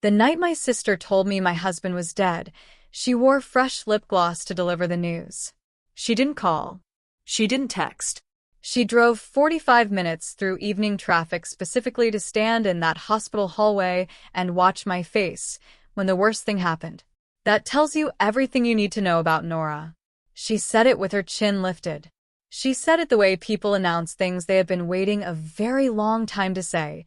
The night my sister told me my husband was dead, she wore fresh lip gloss to deliver the news. She didn't call. She didn't text. She drove 45 minutes through evening traffic specifically to stand in that hospital hallway and watch my face when the worst thing happened. That tells you everything you need to know about Nora. She said it with her chin lifted. She said it the way people announce things they have been waiting a very long time to say.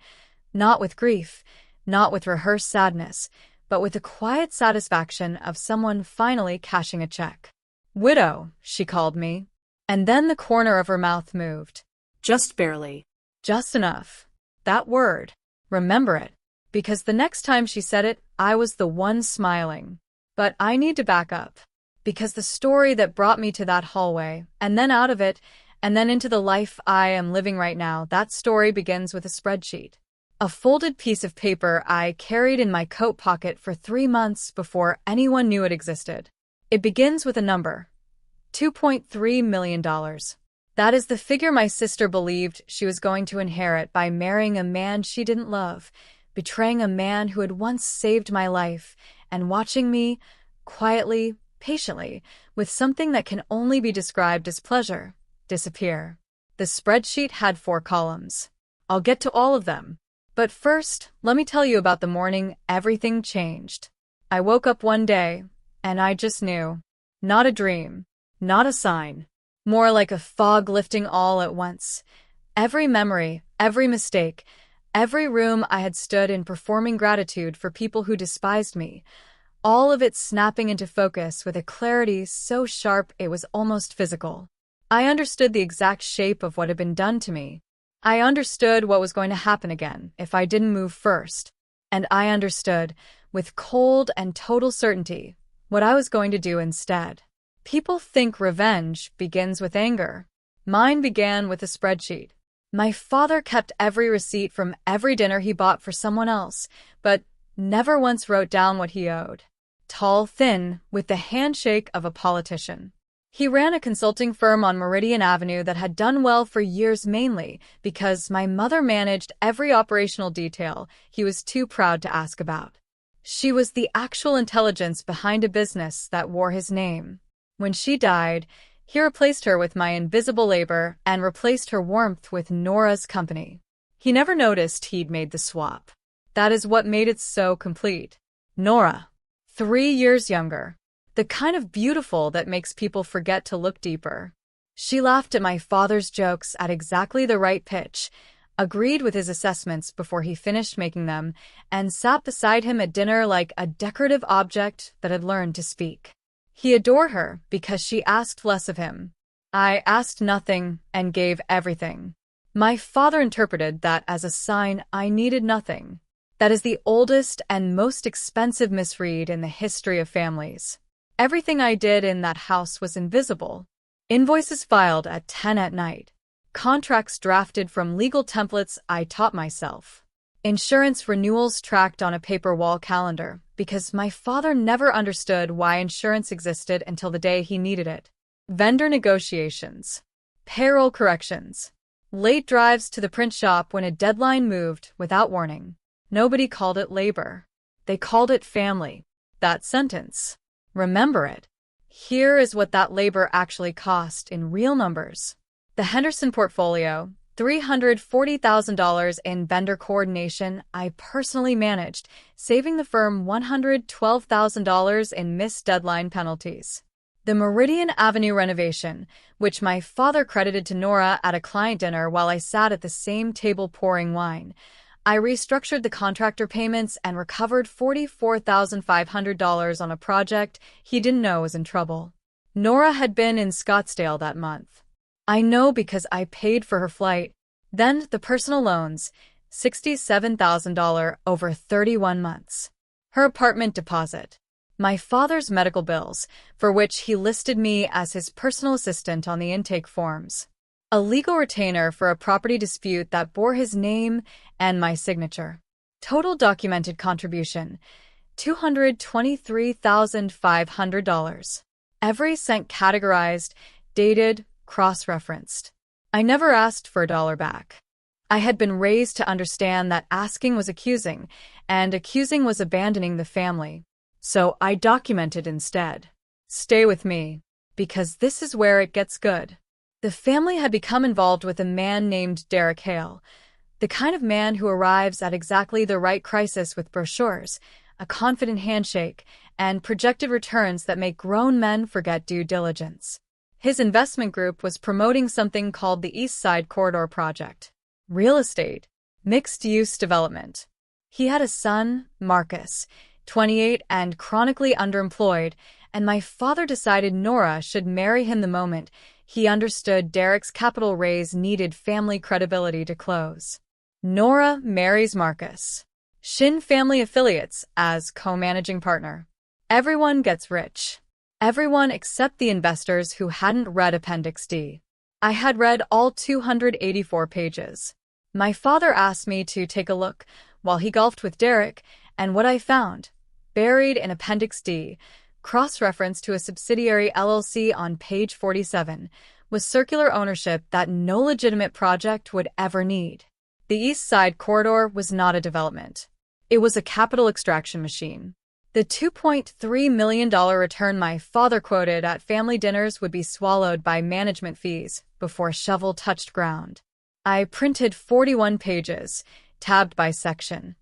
Not with grief, not with rehearsed sadness, but with the quiet satisfaction of someone finally cashing a check. Widow, she called me. And then the corner of her mouth moved. Just barely. Just enough. That word. Remember it. Because the next time she said it, I was the one smiling. But I need to back up. Because the story that brought me to that hallway, and then out of it, and then into the life I am living right now, that story begins with a spreadsheet. A folded piece of paper I carried in my coat pocket for 3 months before anyone knew it existed. It begins with a number. $2.3 million. That is the figure my sister believed she was going to inherit by marrying a man she didn't love, betraying a man who had once saved my life, and watching me, quietly, patiently, with something that can only be described as pleasure, disappear. The spreadsheet had 4 columns. I'll get to all of them. But first, let me tell you about the morning everything changed. I woke up one day, and I just knew. Not a dream. Not a sign. More like a fog lifting all at once. Every memory, every mistake, every room I had stood in performing gratitude for people who despised me, all of it snapping into focus with a clarity so sharp it was almost physical. I understood the exact shape of what had been done to me. I understood what was going to happen again if I didn't move first. And I understood, with cold and total certainty, what I was going to do instead. People think revenge begins with anger. Mine began with a spreadsheet. My father kept every receipt from every dinner he bought for someone else, but never once wrote down what he owed. Tall, thin, with the handshake of a politician. He ran a consulting firm on Meridian Avenue that had done well for years mainly because my mother managed every operational detail he was too proud to ask about. She was the actual intelligence behind a business that wore his name. When she died, he replaced her with my invisible labor and replaced her warmth with Nora's company. He never noticed he'd made the swap. That is what made it so complete. Nora. 3 years younger. The kind of beautiful that makes people forget to look deeper. She laughed at my father's jokes at exactly the right pitch, agreed with his assessments before he finished making them, and sat beside him at dinner like a decorative object that had learned to speak. He adored her because she asked less of him. I asked nothing and gave everything. My father interpreted that as a sign I needed nothing. That is the oldest and most expensive misread in the history of families. Everything I did in that house was invisible. Invoices filed at 10 at night. Contracts drafted from legal templates I taught myself. Insurance renewals tracked on a paper wall calendar because my father never understood why insurance existed until the day he needed it. Vendor negotiations. Payroll corrections. Late drives to the print shop when a deadline moved without warning. Nobody called it labor. They called it family. That sentence. Remember it. Here is what that labor actually cost in real numbers. The Henderson portfolio, $340,000 in vendor coordination I personally managed, saving the firm $112,000 in missed deadline penalties. The Meridian Avenue renovation, which my father credited to Nora at a client dinner while I sat at the same table pouring wine. I restructured the contractor payments and recovered $44,500 on a project he didn't know was in trouble. Nora had been in Scottsdale that month. I know because I paid for her flight. Then the personal loans, $67,000 over 31 months. Her apartment deposit. My father's medical bills, for which he listed me as his personal assistant on the intake forms. A legal retainer for a property dispute that bore his name and my signature. Total documented contribution, $223,500. Every cent categorized, dated, cross-referenced. I never asked for $1 back. I had been raised to understand that asking was accusing, and accusing was abandoning the family. So I documented instead. Stay with me, because this is where it gets good. The family had become involved with a man named Derek Hale, the kind of man who arrives at exactly the right crisis with brochures, a confident handshake, and projected returns that make grown men forget due diligence. His investment group was promoting something called the East Side Corridor Project. Real estate, mixed-use development. He had a son, Marcus, 28 and chronically underemployed, and my father decided Nora should marry him the moment he understood Derek's capital raise needed family credibility to close. Nora marries Marcus. Shin family affiliates as co-managing partner. Everyone gets rich. Everyone except the investors who hadn't read Appendix D. I had read all 284 pages. My father asked me to take a look while he golfed with Derek, and what I found, buried in Appendix D, cross-reference to a subsidiary LLC on page 47, was circular ownership that no legitimate project would ever need. The East Side Corridor was not a development. It was a capital extraction machine. The $2.3 million return my father quoted at family dinners would be swallowed by management fees before a shovel touched ground. I printed 41 pages, tabbed by section,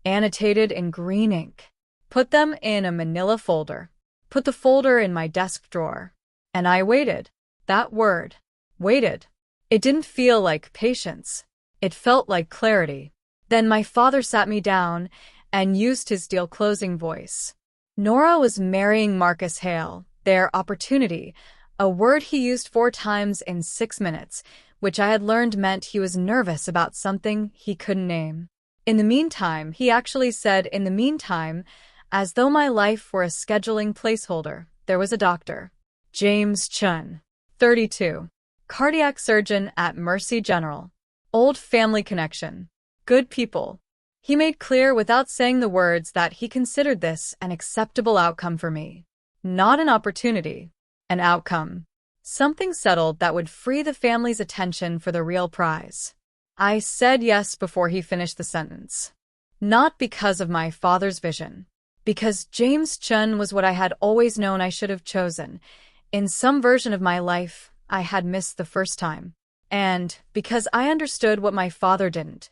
annotated in green ink, put them in a manila folder, put the folder in my desk drawer, and I waited. That word, waited. It didn't feel like patience. It felt like clarity. Then my father sat me down and used his deal-closing voice. Nora was marrying Marcus Hale, their opportunity, a word he used 4 times in 6 minutes, which I had learned meant he was nervous about something he couldn't name. In the meantime, he actually said in the meantime, as though my life were a scheduling placeholder, there was a doctor. James Chun, 32. Cardiac surgeon at Mercy General. Old family connection. Good people. He made clear without saying the words that he considered this an acceptable outcome for me. Not an opportunity. An outcome. Something settled that would free the family's attention for the real prize. I said yes before he finished the sentence. Not because of my father's vision. Because James Chun was what I had always known I should have chosen. In some version of my life, I had missed the first time. And because I understood what my father didn't.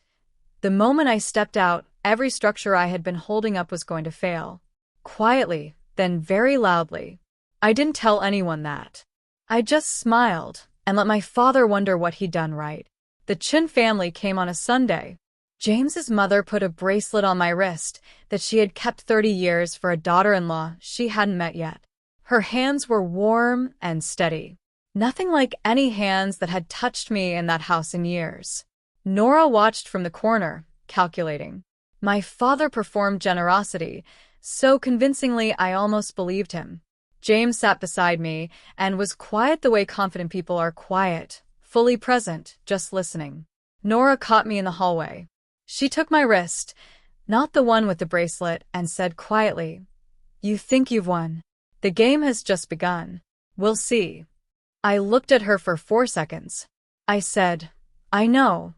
The moment I stepped out, every structure I had been holding up was going to fail. Quietly, then very loudly. I didn't tell anyone that. I just smiled and let my father wonder what he'd done right. The Chin family came on a Sunday. James's mother put a bracelet on my wrist that she had kept 30 years for a daughter-in-law she hadn't met yet. Her hands were warm and steady. Nothing like any hands that had touched me in that house in years. Nora watched from the corner, calculating. My father performed generosity, so convincingly I almost believed him. James sat beside me and was quiet the way confident people are quiet, fully present, just listening. Nora caught me in the hallway. She took my wrist, not the one with the bracelet, and said quietly, "You think you've won. The game has just begun. We'll see." I looked at her for 4 seconds. I said, "I know."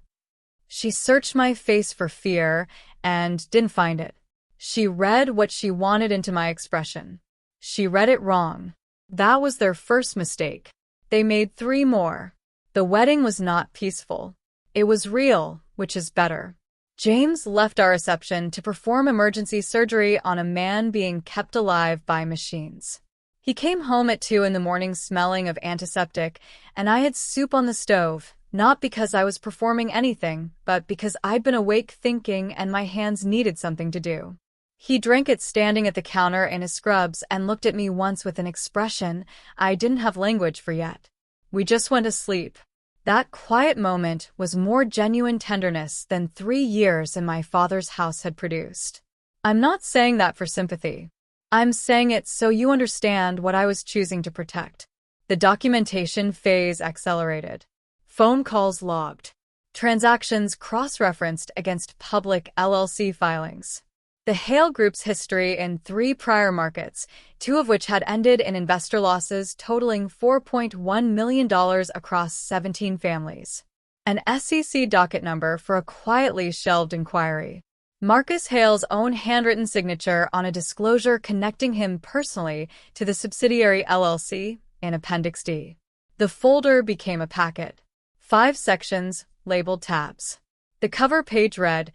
She searched my face for fear and didn't find it. She read what she wanted into my expression. She read it wrong. That was their first mistake. They made 3 more. The wedding was not peaceful. It was real, which is better. James left our reception to perform emergency surgery on a man being kept alive by machines. He came home at 2 in the morning smelling of antiseptic, and I had soup on the stove, not because I was performing anything, but because I'd been awake thinking and my hands needed something to do. He drank it standing at the counter in his scrubs and looked at me once with an expression I didn't have language for yet. We just went to sleep. That quiet moment was more genuine tenderness than 3 years in my father's house had produced. I'm not saying that for sympathy. I'm saying it so you understand what I was choosing to protect. The documentation phase accelerated. Phone calls logged. Transactions cross-referenced against public LLC filings. The Hale Group's history in 3 prior markets, 2 of which had ended in investor losses totaling $4.1 million across 17 families. An SEC docket number for a quietly shelved inquiry. Marcus Hale's own handwritten signature on a disclosure connecting him personally to the subsidiary LLC in Appendix D. The folder became a packet. 5 sections, labeled tabs. The cover page read,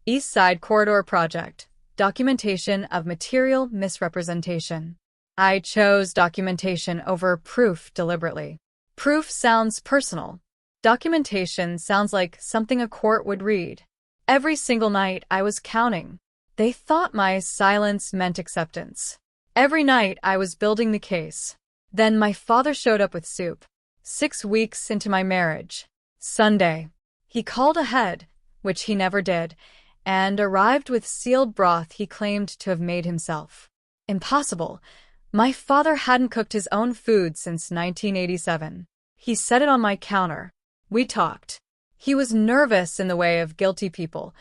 East Side Corridor Project, Documentation of Material Misrepresentation. I chose documentation over proof deliberately. Proof sounds personal. Documentation sounds like something a court would read. Every single night I was counting. They thought my silence meant acceptance. Every night I was building the case. Then my father showed up with soup. 6 weeks into my marriage. Sunday. He called ahead, which he never did, and arrived with sealed broth he claimed to have made himself. Impossible. My father hadn't cooked his own food since 1987. He set it on my counter. We talked. He was nervous in the way of guilty people.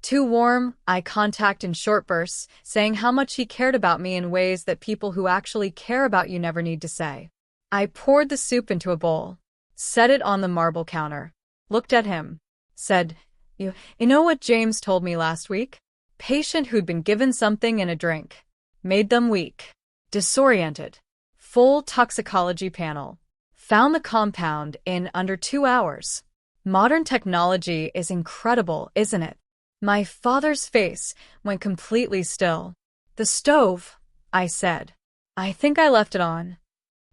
Too warm, eye contact in short bursts, saying how much he cared about me in ways that people who actually care about you never need to say. I poured the soup into a bowl, set it on the marble counter, looked at him, said, You know what James told me last week? Patient who'd been given something in a drink. Made them weak. Disoriented. Full toxicology panel. Found the compound in under 2 hours. Modern technology is incredible, isn't it? My father's face went completely still. The stove, I said. I think I left it on.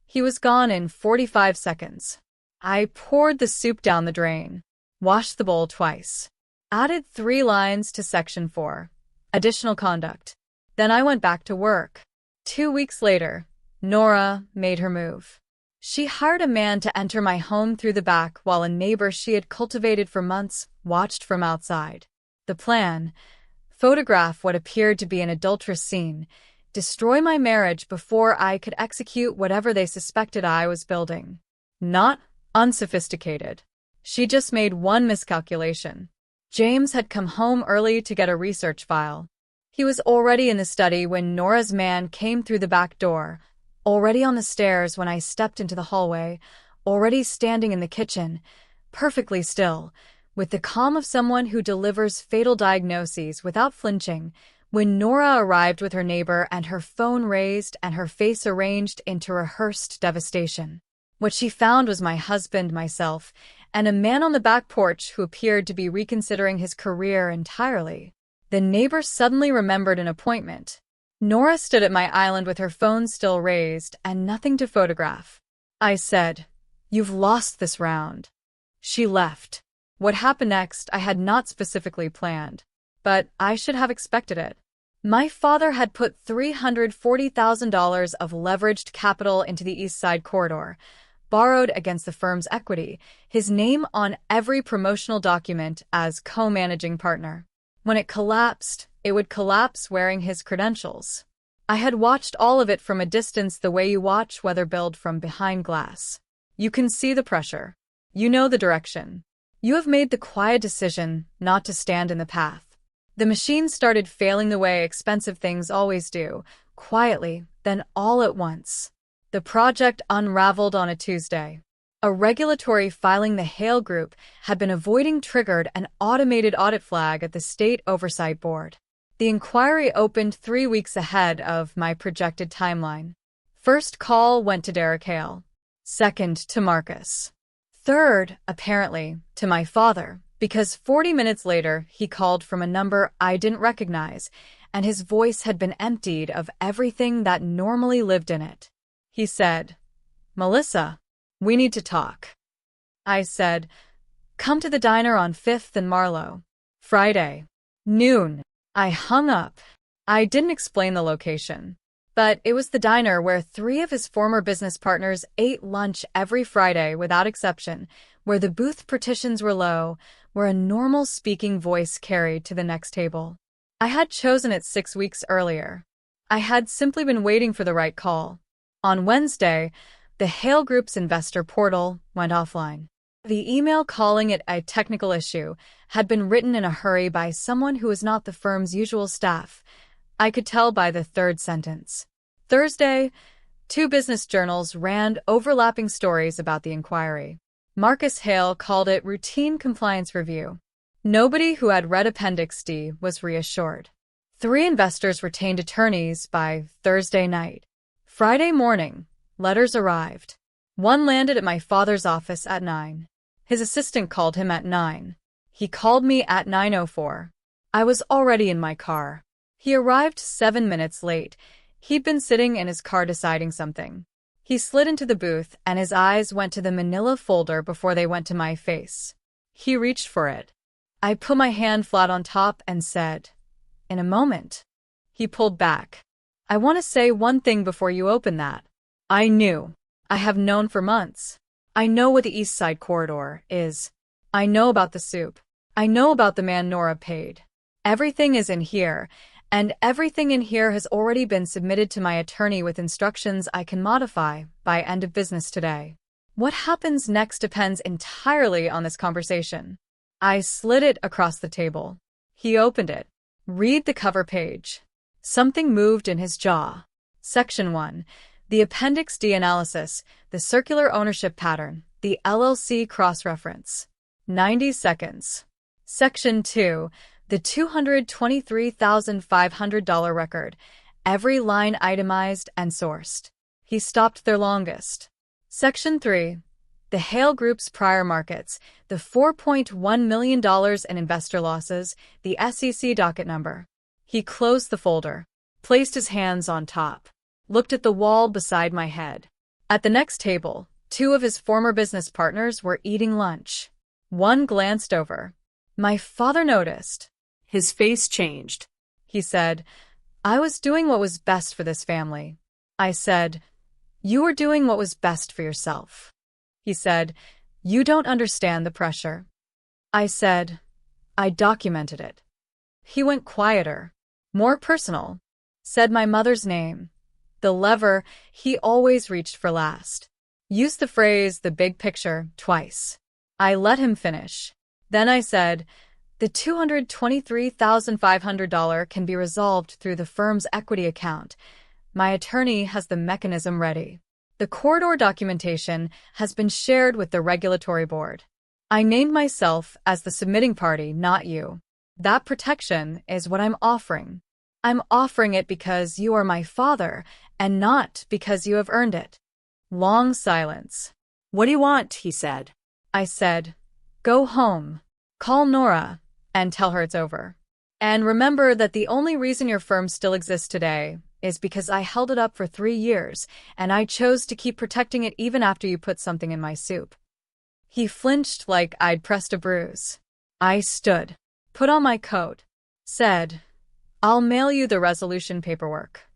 He was gone in 45 seconds. I poured the soup down the drain. Washed the bowl twice. Added 3 lines to Section 4. Additional conduct. Then I went back to work. 2 weeks later, Nora made her move. She hired a man to enter my home through the back while a neighbor she had cultivated for months watched from outside. The plan: photograph what appeared to be an adulterous scene, destroy my marriage before I could execute whatever they suspected I was building. Not unsophisticated. She just made one miscalculation. James had come home early to get a research file. He was already in the study when Nora's man came through the back door, already on the stairs when I stepped into the hallway, already standing in the kitchen, perfectly still, with the calm of someone who delivers fatal diagnoses without flinching, when Nora arrived with her neighbor and her phone raised and her face arranged into rehearsed devastation. What she found was my husband, myself, and a man on the back porch who appeared to be reconsidering his career entirely. The neighbor suddenly remembered an appointment. Nora stood at my island with her phone still raised and nothing to photograph. I said, You've lost this round. She left. What happened next I had not specifically planned, but I should have expected it. My father had put $340,000 of leveraged capital into the East Side Corridor, borrowed against the firm's equity, his name on every promotional document as co-managing partner. When it collapsed, it would collapse wearing his credentials. I had watched all of it from a distance the way you watch weather build from behind glass. You can see the pressure. You know the direction. You have made the quiet decision not to stand in the path. The machine started failing the way expensive things always do, quietly, then all at once. The project unraveled on a Tuesday. A regulatory filing the Hale Group had been avoiding triggered an automated audit flag at the State Oversight Board. The inquiry opened 3 weeks ahead of my projected timeline. First call went to Derek Hale. Second to Marcus. Third, apparently, to my father, because 40 minutes later he called from a number I didn't recognize, and his voice had been emptied of everything that normally lived in it. He said, Melissa, we need to talk. I said, Come to the diner on 5th and Marlowe. Friday. Noon. I hung up. I didn't explain the location. But it was the diner where 3 of his former business partners ate lunch every Friday without exception, where the booth partitions were low, where a normal speaking voice carried to the next table. I had chosen it 6 weeks earlier. I had simply been waiting for the right call. On Wednesday, the Hale Group's investor portal went offline. The email calling it a technical issue had been written in a hurry by someone who was not the firm's usual staff. I could tell by the 3rd sentence. Thursday, 2 business journals ran overlapping stories about the inquiry. Marcus Hale called it routine compliance review. Nobody who had read Appendix D was reassured. 3 investors retained attorneys by Thursday night. Friday morning, letters arrived. One landed at my father's office at 9. His assistant called him at 9. He called me at 9:04. I was already in my car. He arrived 7 minutes late. He'd been sitting in his car deciding something. He slid into the booth and his eyes went to the manila folder before they went to my face. He reached for it. I put my hand flat on top and said, "In a moment." He pulled back. "I want to say one thing before you open that." I knew. I have known for months. I know what the East Side Corridor is. I know about the soup. I know about the man Nora paid. Everything is in here, and everything in here has already been submitted to my attorney with instructions I can modify by end of business today. What happens next depends entirely on this conversation. I slid it across the table. He opened it. Read the cover page. Something moved in his jaw. Section 1. The Appendix D analysis, the circular ownership pattern, the LLC cross-reference. 90 seconds. Section 2. The $223,500 record, every line itemized and sourced. He stopped there longest. Section 3. The Hale Group's prior markets, the $4.1 million in investor losses, the SEC docket number. He closed the folder, placed his hands on top, looked at the wall beside my head. At the next table, 2 of his former business partners were eating lunch. One glanced over. My father noticed. His face changed. He said, "I was doing what was best for this family." I said, "You were doing what was best for yourself." He said, "You don't understand the pressure." I said, "I documented it." He went quieter, more personal, said my mother's name, the lever he always reached for last. Used the phrase "the big picture" twice. I let him finish. Then I said, "The $223,500 can be resolved through the firm's equity account. My attorney has the mechanism ready. The corridor documentation has been shared with the regulatory board. I named myself as the submitting party, not you. That protection is what I'm offering. I'm offering it because you are my father, and not because you have earned it." Long silence. "What do you want?" he said. I said, "Go home. Call Nora and tell her it's over. And remember that the only reason your firm still exists today is because I held it up for 3 years, and I chose to keep protecting it even after you put something in my soup." He flinched like I'd pressed a bruise. I stood, put on my coat, said, "I'll mail you the resolution paperwork."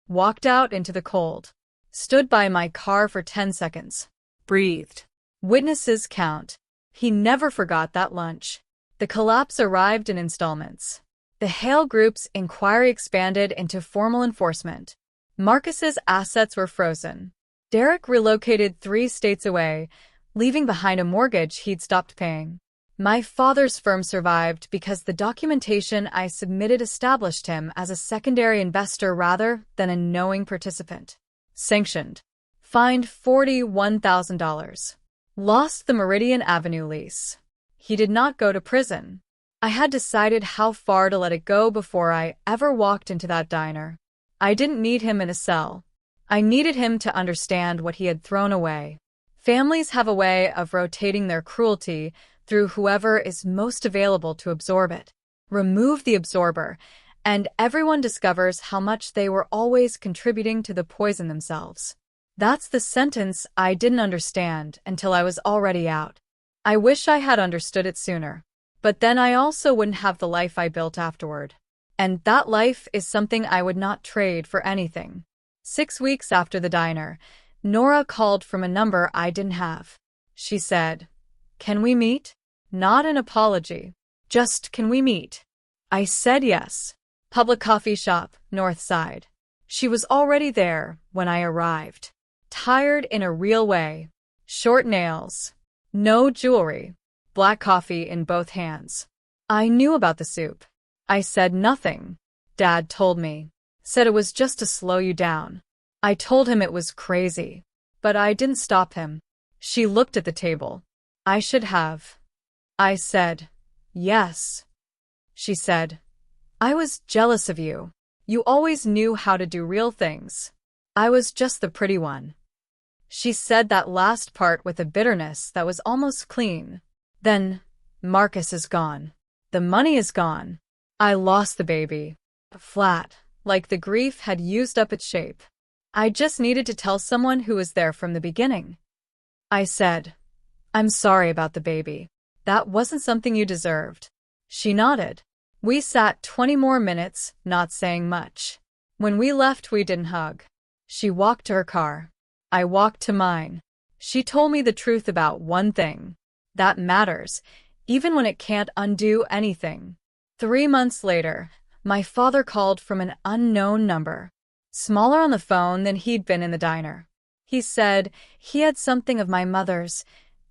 Walked out into the cold. Stood by my car for 10 seconds. Breathed. Witnesses count. He never forgot that lunch. The collapse arrived in installments. The Hale Group's inquiry expanded into formal enforcement. Marcus's assets were frozen. Derek relocated 3 states away, leaving behind a mortgage he'd stopped paying. My father's firm survived because the documentation I submitted established him as a secondary investor rather than a knowing participant. Sanctioned. Fined $41,000. Lost the Meridian Avenue lease. He did not go to prison. I had decided how far to let it go before I ever walked into that diner. I didn't need him in a cell. I needed him to understand what he had thrown away. Families have a way of rotating their cruelty through whoever is most available to absorb it. Remove the absorber, and everyone discovers how much they were always contributing to the poison themselves. That's the sentence I didn't understand until I was already out. I wish I had understood it sooner. But then I also wouldn't have the life I built afterward. And that life is something I would not trade for anything. 6 weeks after the diner, Nora called from a number I didn't have. She said, "Can we meet?" Not an apology. Just, "Can we meet?" I said yes. Public coffee shop, North Side. She was already there when I arrived. Tired in a real way. Short nails. No jewelry. Black coffee in both hands. I knew about the soup. I said nothing. Dad told me. Said it was just to slow you down. I told him it was crazy. But I didn't stop him. She looked at the table. I should have. I said, Yes, she said. I was jealous of you. You always knew how to do real things. I was just the pretty one. She said that last part with a bitterness that was almost clean. Then, Marcus is gone. The money is gone. I lost the baby. Flat, like the grief had used up its shape. I just needed to tell someone who was there from the beginning. I said, I'm sorry about the baby. That wasn't something you deserved. She nodded. We sat 20 more minutes, not saying much. When we left, we didn't hug. She walked to her car. I walked to mine. She told me the truth about one thing. That matters, even when it can't undo anything. 3 months later, my father called from an unknown number. Smaller on the phone than he'd been in the diner. He said he had something of my mother's,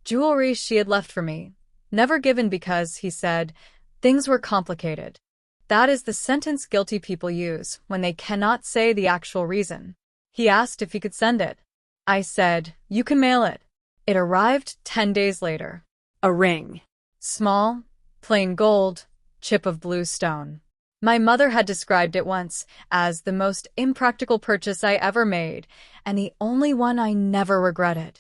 jewelry she had left for me. Never given because, he said, things were complicated. That is the sentence guilty people use when they cannot say the actual reason. He asked if he could send it. I said, you can mail it. It arrived 10 days later. A ring. Small, plain gold, chip of blue stone. My mother had described it once as the most impractical purchase I ever made, and the only one I never regretted.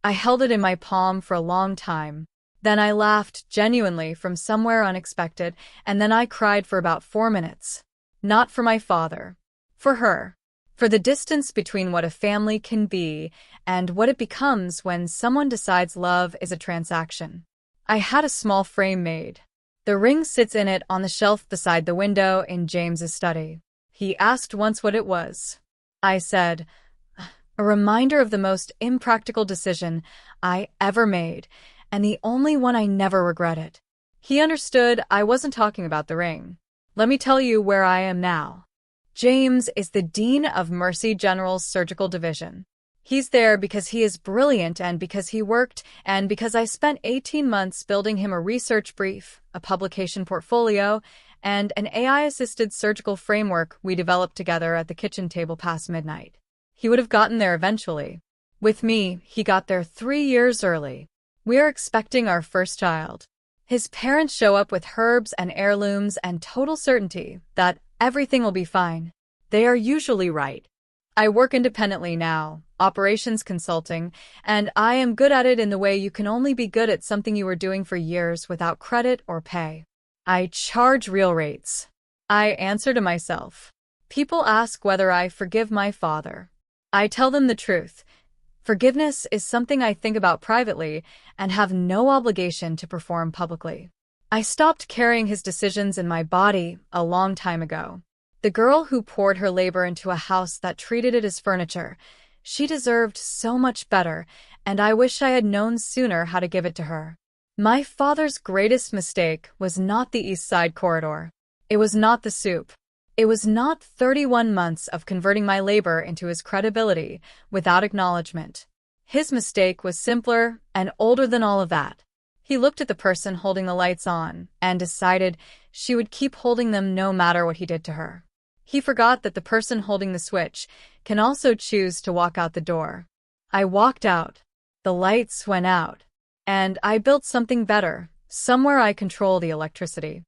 I held it in my palm for a long time. Then I laughed genuinely from somewhere unexpected, and then I cried for about 4 minutes. Not for my father. For her. For the distance between what a family can be and what it becomes when someone decides love is a transaction. I had a small frame made. The ring sits in it on the shelf beside the window in James's study. He asked once what it was. I said, a reminder of the most impractical decision I ever made, and the only one I never regretted. He understood I wasn't talking about the ring. Let me tell you where I am now. James is the Dean of Mercy General's Surgical Division. He's there because he is brilliant and because he worked and because I spent 18 months building him a research brief, a publication portfolio, and an AI-assisted surgical framework we developed together at the kitchen table past midnight. He would have gotten there eventually. With me, he got there 3 years early. We are expecting our first child. His parents show up with herbs and heirlooms and total certainty that everything will be fine. They are usually right. I work independently now, operations consulting, and I am good at it in the way you can only be good at something you were doing for years without credit or pay. I charge real rates. I answer to myself. People ask whether I forgive my father. I tell them the truth. Forgiveness is something I think about privately and have no obligation to perform publicly. I stopped carrying his decisions in my body a long time ago. The girl who poured her labor into a house that treated it as furniture, she deserved so much better, and I wish I had known sooner how to give it to her. My father's greatest mistake was not the East Side corridor. It was not the soup. It was not 31 months of converting my labor into his credibility without acknowledgement. His mistake was simpler and older than all of that. He looked at the person holding the lights on and decided she would keep holding them no matter what he did to her. He forgot that the person holding the switch can also choose to walk out the door. I walked out. The lights went out. And I built something better, somewhere I control the electricity.